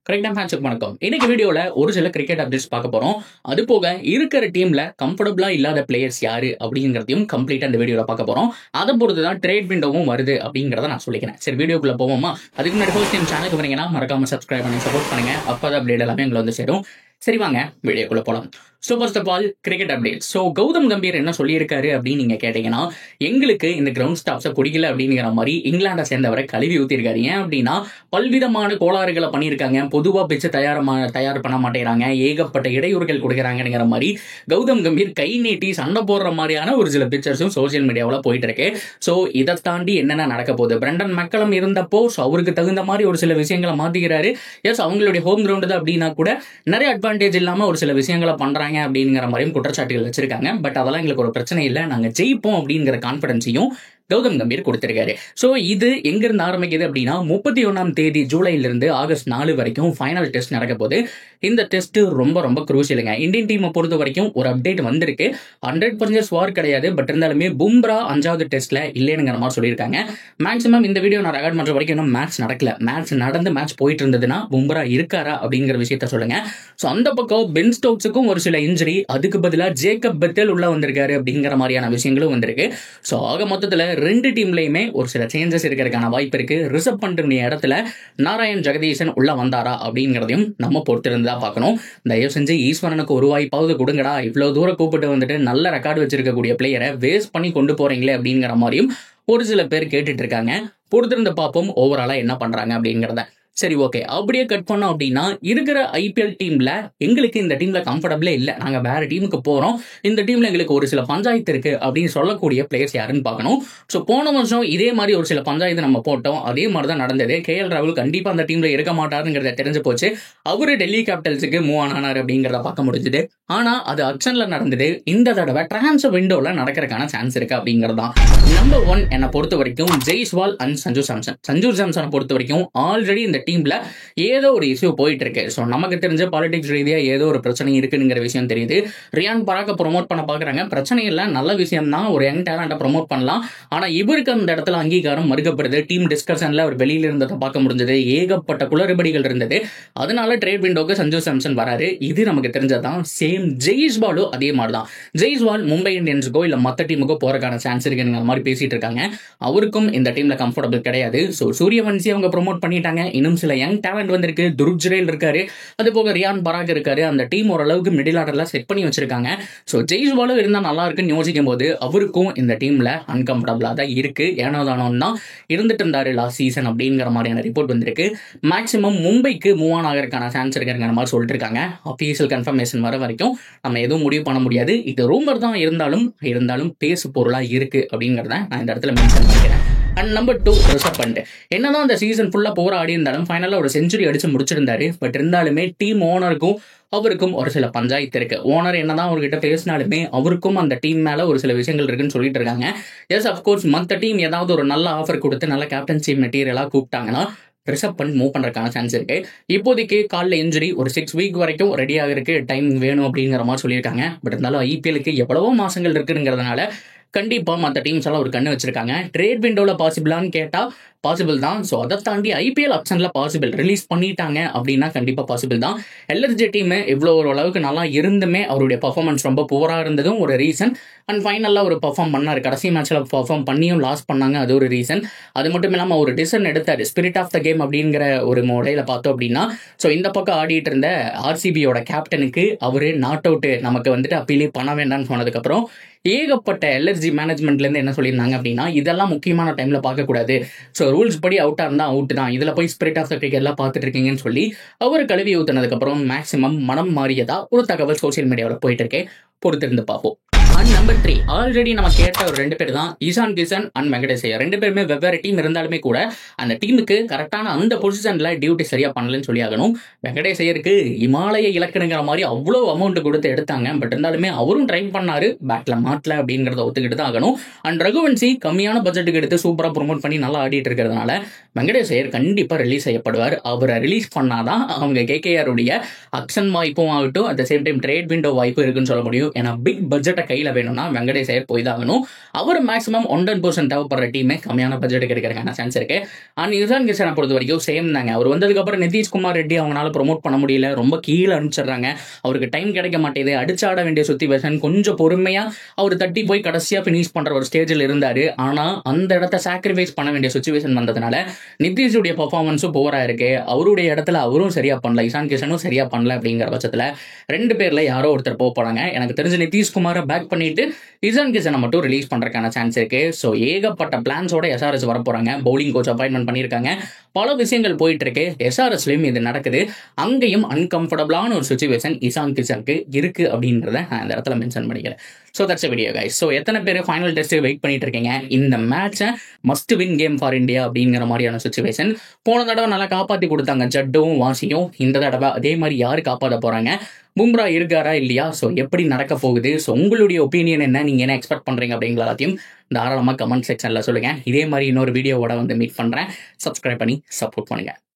கரெக்டாக மேட்சுக்கு வணக்கம். இன்னைக்கு வீடியோவில் ஒரு சில கிரிக்கெட் அப்டேட்ஸ் பார்க்க போகிறோம். அது போக இருக்கிற டீமில் கம்ஃபர்டபுளாக இல்லாத பிளேயர்ஸ் யாரு அப்படிங்கிறதையும் கம்ப்ளீட்டாக இந்த வீடியோவில் பார்க்க போகிறோம். அதை பொறுத்து தான் ட்ரேட் விண்டோவும் வருது அப்படிங்கிறத நான் சொல்லிக்கிறேன். சரி, வீடியோக்குள்ளே போவோமா? அதுக்கு முன்னாடி ஃபர்ஸ்ட் டைம் சேனலுக்கு வரீங்கன்னா மறக்காம சப்ஸ்கிரைப் பண்ணி சப்போர்ட் பண்ணுங்க. அப்போ தான் அப்டேட் எல்லாமே எங்களை வந்து சேரும். சரி, வாங்க வீடியோக்குள்ளே போகலாம். So first of all cricket update. So Gautam Gambhir என்ன சொல்லியிருக்காரு அப்படின்னு நீங்கள் கேட்டீங்கன்னா, எங்களுக்கு இந்த கிரவுண்ட் ஸ்டாப்ஸை பிடிக்கல அப்படிங்கிற மாதிரி இங்கிலாண்டை சேர்ந்தவரை கழுவி ஊற்றிருக்காரு. ஏன் அப்படின்னா, பல்விதமான கோளாறுகளை பண்ணியிருக்காங்க. பொதுவாக பிச்சு தயார் பண்ண மாட்டேங்கிறாங்க, ஏகப்பட்ட இடையூறுகள் கொடுக்குறாங்கிற மாதிரி கௌதம் கம்பீர் கை நீட்டி சண்டை போடுற மாதிரியான ஒரு சில பிக்சர்ஸும் சோசியல் மீடியாவில் போயிட்டு இருக்கு. ஸோ இதை தாண்டி என்னென்ன நடக்க போகுது? பிரண்டன் மெக்கலம் இருந்தப்போ ஸோ அவருக்கு தகுந்த மாதிரி ஒரு சில விஷயங்களை மாற்றிக்கிறாரு. எஸ், அவங்களுடைய ஹோம் கிரவுண்டு தான் அப்படின்னா கூட நிறைய அட்வான்டேஜ் இல்லாமல் ஒரு சில விஷயங்களை பண்ணுறாங்க அப்படிங்கிற மாதிரியும் குற்றச்சாட்டுகள் வச்சிருக்காங்க. பட் அதெல்லாம் எங்களுக்கு ஒரு பிரச்சனை இல்லை, நாங்கள் ஜெயிப்போம் அப்படிங்கிற கான்ஃபிடன்ஸையும் கௌதம் கம்பீர் கொடுத்திருக்காரு. ஸோ இது எங்கிருந்து ஆரம்பிக்குது அப்படின்னா, 31ஆம் தேதி ஜூலையிலிருந்து ஆகஸ்ட் 4 வரைக்கும் ஃபைனல் டெஸ்ட் நடக்க போகுது. இந்த டெஸ்ட் ரொம்ப ரொம்ப குரூஷியலுங்க. இந்தியன் டீமை பொறுத்த வரைக்கும் ஒரு அப்டேட் வந்திருக்கு. 100% ஸ்வார் கிடையாது, பட் இருந்தாலுமே பும்ரா 5வது டெஸ்ட்ல இல்லைங்கிற மாதிரி சொல்லியிருக்காங்க. மேக்ஸிமம் இந்த வீடியோ நான் ரெக்கார்ட் பண்ற வரைக்கும் இன்னும் மேட்ச் நடக்கல. மேட்ச் நடந்து மேட்ச் போயிட்டு இருந்ததுன்னா பும்ரா இருக்காரா அப்படிங்கிற விஷயத்த சொல்லுங்க. ஸோ அந்த பக்கம் பென் ஸ்டோக்ஸுக்கும் ஒரு சில இன்ஜுரி, அதுக்கு பதிலாக ஜேக்கப் பெத்தல் உள்ள வந்திருக்காரு அப்படிங்கிற மாதிரியான விஷயங்களும் வந்திருக்கு. ஸோ ஆக மொத்தத்தில் ரெண்டு டீம்லயுமே ஒரு சில சேஞ்சஸ் இருக்கிறதுக்கான வாய்ப்பு இருக்கு. ரிசர்வ் பண்ற இடத்துல நாராயண் ஜெகதீசன் உள்ள வந்தாரா அப்படிங்கிறதையும் நம்ம பொறுத்திருந்தா பார்க்கணும். தயவு செஞ்சு ஈஸ்வரனுக்கு ஒரு வாய்ப்பாவது கொடுங்கடா, இவ்வளவு தூரம் கூப்பிட்டு வந்துட்டு நல்ல ரெக்கார்டு வச்சிருக்கக்கூடிய பிளேயரை வேஸ்ட் பண்ணி கொண்டு போறீங்களே அப்படிங்கிற மாதிரியும் ஒரு சில பேர் கேட்டுட்டு இருக்காங்க. பொறுத்திருந்து பார்ப்போம் ஓவராலா என்ன பண்றாங்க அப்படிங்கிறத. சரி, ஓகே. அப்படியே கட் பண்ணோம் அப்படின்னா, இருக்கிற ஐபிஎல் டீம்ல எங்களுக்கு இந்த டீம்ல கம்ஃபர்டபிளே இல்லை, நாங்க வேற டீமுக்கு போறோம், இந்த டீம்ல எங்களுக்கு ஒரு சில பஞ்சாயத்து இருக்கு அப்படின்னு சொல்லக்கூடிய பிளேயர்ஸ் யாருன்னு பார்க்கணும். ஸோ போன வருஷம் இதே மாதிரி ஒரு சில பஞ்சாயத்து நம்ம போட்டோம், அதே மாதிரி தான் நடந்தது. KL ராகுல் கண்டிப்பா அந்த டீம்ல இருக்க மாட்டாருங்கிறத தெரிஞ்சு போச்சு. அவரு டெல்லி கேபிட்டல்ஸுக்கு மூவ் ஆனார் அப்படிங்கிறத பார்க்க முடிஞ்சது. ஆனா அது ஆக்ஷன்ல நடந்தது. இந்த தடவை டிரான்ஸ்ஃபர் விண்டோல நடக்கிறதுக்கான சான்ஸ் இருக்கு அப்படிங்கிறதான். நம்பர் 1 என்னை பொறுத்த வரைக்கும் ஜெய்ஸ்வால் அண்ட் சஞ்சு சாம்சன். சஞ்சு சாம்சனை பொறுத்த வரைக்கும் ஆல்ரெடி இந்த டீம்ல ஏதோ ஒரு இஷ்யூ போயிட்டு இருக்கு. ஸோ நமக்கு தெரிஞ்ச பாலிடிக்ஸ் ரீதியா ஏதோ ஒரு பிரச்சனை இருக்குங்கிற விஷயம் தெரியுது. ரியான் பராக்கை ப்ரொமோட் பண்ண பாக்குறாங்க. பிரச்சனை இல்லை, நல்ல விஷயம் தான், ஒரு யங் டேலண்ட்டை ப்ரொமோட் பண்ணலாம். ஆனா இவருக்கு அந்த இடத்துல அங்கீகாரம் மறுக்கப்படுது. டீம் டிஸ்கஷன்ல அவர் வெளியில இருந்ததை பார்க்க முடிஞ்சது. ஏகப்பட்ட குளறுபடிகள் இருந்தது. அதனால ட்ரேட் விண்டோக்கு சஞ்சு சாம்சன் வராரு. இது நமக்கு தெரிஞ்சதான். சேம் ஜெய்ஸ்வாலும் அதே மாதிரி தான். ஜெய்ஸ்வால் மும்பை இந்தியன்ஸுக்கோ இல்ல மற்ற டீமுக்கோ போறதுக்கான சான்ஸ் இருக்குங்கிற மாதிரி பேசிட்டு இருக்காங்க. அவருக்கும் இந்த டீம்ல கம்ஃபர்டபிள் கிடையாது. ஸோ சூரியவன்சி அவங்க ப்ரொமோட் பண்ணிட்டாங்க. இன்னும் சில யங் டேலண்ட் வந்திருக்கு. துருவ் ஜுரேல் இருக்காரு, அது போக ரியான் பராக் இருக்காரு. அந்த டீம் ஓரளவுக்கு மிடில் ஆர்டர்ல செட் பண்ணி வச்சிருக்காங்க. ஸோ ஜெய்ஸ்வாலும் இருந்தால் நல்லா இருக்குன்னு யோசிக்கும் போது அவருக்கும் இந்த டீம்ல அன்கம்ஃபர்டபுளா தான் இருக்கு. ஏனோ தானோன்னு தான் இருந்துட்டு இருந்தாரு லாஸ்ட் சீசன் அப்படிங்கிற மாதிரியான ரிப்போர்ட் வந்திருக்கு. மேக்ஸிமம் மும்பைக்கு மூவ் ஆன் ஆகிறதுக்கான சான்ஸ் இருக்குங்கிற மாதிரி சொல்லிட்டு இருக்காங்க. அஃபீஷியல் கன்ஃபர்மேஷன் வர வரைக்கும் நம்ம எதுவும் முடிவு பண்ண முடியாது. இது ரூமர் தான் இருந்தாலும் பேசு பொருளா இருக்கு அப்படிங்கிறத நான் இந்த இடத்துல மென்ஷன் பண்ணிக்கிறேன். And number 2 reserve Pant. என்னதான் அந்த சீசன் ஃபுல்லா போராடி இருந்தாலும் ஃபைனலா ஒரு செஞ்சுரி அடிச்சு முடிச்சிருந்தாரு. பட் இருந்தாலுமே டீம் ஓனருக்கும் அவருக்கும் ஒரு சில பஞ்சாயத்து இருக்கு. ஓனர் என்னதான் அவர்கிட்ட பேசினாலுமே அவருக்கும் அந்த டீம் மேல ஒரு சில விஷயங்கள் இருக்குன்னு சொல்லிட்டு இருக்காங்க. எஸ், அப்கோர்ஸ் மற்ற டீம் ஏதாவது ஒரு நல்ல ஆஃபர் கொடுத்து நல்ல கேப்டன்சி மெட்டீரியலா கூப்பிட்டாங்கன்னா ரிசர்வ் பண்ணி மூவ் பண்றதுக்கான சான்ஸ் இருக்கு. இப்போதைக்கு கால்ல இன்ஜுரி ஒரு 6 வீக் வரைக்கும் ரெடியாக இருக்கு, டைம் வேணும் அப்படிங்கிற மாதிரி சொல்லியிருக்காங்க. பட் இருந்தாலும் ஐபிஎலுக்கு எவ்வளவோ மாசங்கள் இருக்குங்கிறதுனால கண்டிப்பா மற்ற டீம்ஸ் எல்லாம் ஒரு கண்ணு வச்சிருக்காங்க. ட்ரேட் விண்டோல பாசிபிளான்னு கேட்டா பாசிபிள் தான். ஸோ அதை தாண்டி ஐபிஎல் ஆப்ஷன்ல பாசிபிள், ரிலீஸ் பண்ணிட்டாங்க அப்படின்னா கண்டிப்பா பாசிபிள் தான். LSG டீம் இவ்வளோ ஒரு அளவுக்கு நல்லா இருந்துமே அவருடைய பர்ஃபார்மன்ஸ் ரொம்ப புவரா இருந்ததும் ஒரு ரீசன். அண்ட் ஃபைனல்ல ஒரு பர்ஃபார்ம் பண்ணாரு, கடைசி மேட்ச்ல பர்ஃபார்ம் பண்ணியும் லாஸ் பண்ணாங்க, அது ஒரு ரீசன். அது மட்டும் இல்லாமல் ஒரு டிசிஷன் எடுத்தாரு, ஸ்பிரிட் ஆஃப் த கேம் அப்படிங்கிற ஒரு முறையில பார்த்தோம் அப்படின்னா. ஸோ இந்த பக்கம் ஆடிட்டு இருந்த RCBயோட கேப்டனுக்கு அவரு நாட் அவுட் நமக்கு வந்துட்டு அப்பீலே பண்ண வேண்டாம்னு சொன்னதுக்கப்புறம் ஏகப்பட்ட LSG மேனேஜ்மெண்ட்லேருந்து என்ன சொல்லியிருந்தாங்க அப்படின்னா, இதெல்லாம் முக்கியமான டைமில் பார்க்கக்கூடாது, ஸோ ரூல்ஸ் படி அவுட்டாக இருந்தால் அவுட் தான், இதில் போய் ஸ்பிரிட் ஆஃப் த கிரிக்கெட் எல்லாம் பார்த்துட்டு இருக்கீங்கன்னு சொல்லி அவர் கழுவி ஊற்றினதுக்கப்புறம் மேக்ஸிமம் மனம் மாறியதா ஒரு தகவல் சோசியல் மீடியாவில் போயிட்டு இருக்கேன். பொறுத்திருந்து பார்ப்போம். அண்ட் நம்பர் 3 ஆல்ரெடி நம்ம கேட்ட ஒரு 2 பேர் தான், ஈசான் கிஷன் அண்ட் வெங்கடேஷ் ஐயர். 2 பேருமே வெவ்வேறு டீம் இருந்தாலுமே கூட அந்த டீமுக்கு கரெக்டான அந்த பொசிஷன்ல டியூட்டி சரியா பண்ணலன்னு சொல்லி ஆகணும். வெங்கடேஷ் ஐயருக்கு இமாலய இலக்கணுங்கிற மாதிரி அவ்வளோ அமௌண்ட் கொடுத்து எடுத்தாங்க. பட் இருந்தாலுமே அவரும் ட்ரை பண்ணாரு, பேட்ல மாட்டல அப்படிங்கிறத ஒத்துக்கிட்டு தான் ஆகணும். அண்ட் ரகுவன்சி கம்மியான பட்ஜெட்டுக்கு எடுத்து சூப்பரா ப்ரொமோட் பண்ணி நல்லா ஆடிட்டு இருக்கிறதுனால வெங்கடேஷ் ஐயர் கண்டிப்பா ரிலீஸ் செய்யப்படுவார். அவரை ரிலீஸ் பண்ணாதான் அவங்க கேகேஆர் உடைய ஆக்ஷன் வாய்ப்பும் ஆகட்டும், at the same time trade window வாய்ப்பு இருக்குன்னு சொல்ல முடியும். ஏன்னா பிக் பட்ஜெட்டை கையில வேணும்னா வெங்கடேஷ் ஐயர் போய் தான் ஆகணும். அவர் மேக்ஸிமம் 100% தேவைப்படுற டீமே கம்மியான பட்ஜெட்டுக்கு இருக்கிறதுக்கான சான்ஸ் இருக்கு. அண்ட் இசான் கிஷனை பொறுத்த வரைக்கும் சேம் தாங்க. அவர் வந்ததுக்கு அப்புறம் நிதிஷ்குமார் ரெட்டி அவங்களால ப்ரொமோட் பண்ண முடியல, ரொம்ப கீழே அனுப்பிச்சிடுறாங்க. அவருக்கு டைம் கிடைக்க மாட்டேது, அடிச்சாட வேண்டிய சுச்சுவேஷன். கொஞ்சம் பொறுமையா அவர் தட்டி போய் கடைசியா பினிஷ் பண்ற ஒரு ஸ்டேஜில் இருந்தாரு. ஆனா அந்த இடத்த சாக்ரிஃபைஸ் பண்ண வேண்டிய சுச்சுவேஷன் வந்ததுனால நிதிஷுடைய பெர்ஃபார்மன்ஸும் போரா இருக்கு. அவருடைய இடத்துல அவரும் சரியா பண்ணல, இசான் கிஷனும் சரியா பண்ணல. அப்படிங்கிற பட்சத்துல 2 பேர்ல யாரோ ஒருத்தர் போறாங்க. எனக்கு தெரிஞ்ச நிதிஷ்குமாரை பேக் பண்ணிட்டு இசான் கிஷனை மட்டும் ரிலீஸ் பண்றதுக்கான சான்ஸ் இருக்கு. ஸோ ஏகப்பட்ட பிளான்ஸோட எஸ்ஆர்எஸ் வர போறாங்க. பவுலிங் கோச் அப்பாயின்மெண்ட் பண்ணியிருக்காங்க. பல விஷயங்கள் போயிட்டு இருக்கு. எஸ்ஆர்எஸ்லயும் இது நடக்குது. அங்கேயும் அன்கம்ஃபர்டபுளான ஒரு சுச்சுவேஷன் இசான் கிஷனுக்கு இருக்கு அப்படின்றத நான் இந்த இடத்துல மென்ஷன் பண்ணிக்கிறேன். So that's a video guys. So எத்தனை பேர் ஃபைனல் டெஸ்ட் வெயிட் பண்ணிட்டு இருக்கீங்க? இந்த மேட்சை must win game for India அப்படிங்கிற மாதிரியான சுச்சுவேஷன். போன தடவை நல்லா காப்பாற்றி கொடுத்தாங்க ஜட்டும் வாசியும். இந்த தடவை அதே மாதிரி யாரு காப்பாற்ற போறாங்க? பும்ரா இருக்காரா இல்லையா? ஸோ எப்படி நடக்க போகுது? ஸோ உங்களுடைய ஒப்பீனியன் என்ன? நீங்க என்ன எக்ஸ்பெக்ட் பண்றீங்க அப்படிங்கிற எல்லாத்தையும் தாராளமாக கமெண்ட் செக்ஷன்ல சொல்லுங்க. இதே மாதிரி இன்னொரு வீடியோவோட வந்து மீட் பண்றேன். சப்ஸ்கிரைப் பண்ணி சப்போர்ட் பண்ணுங்க.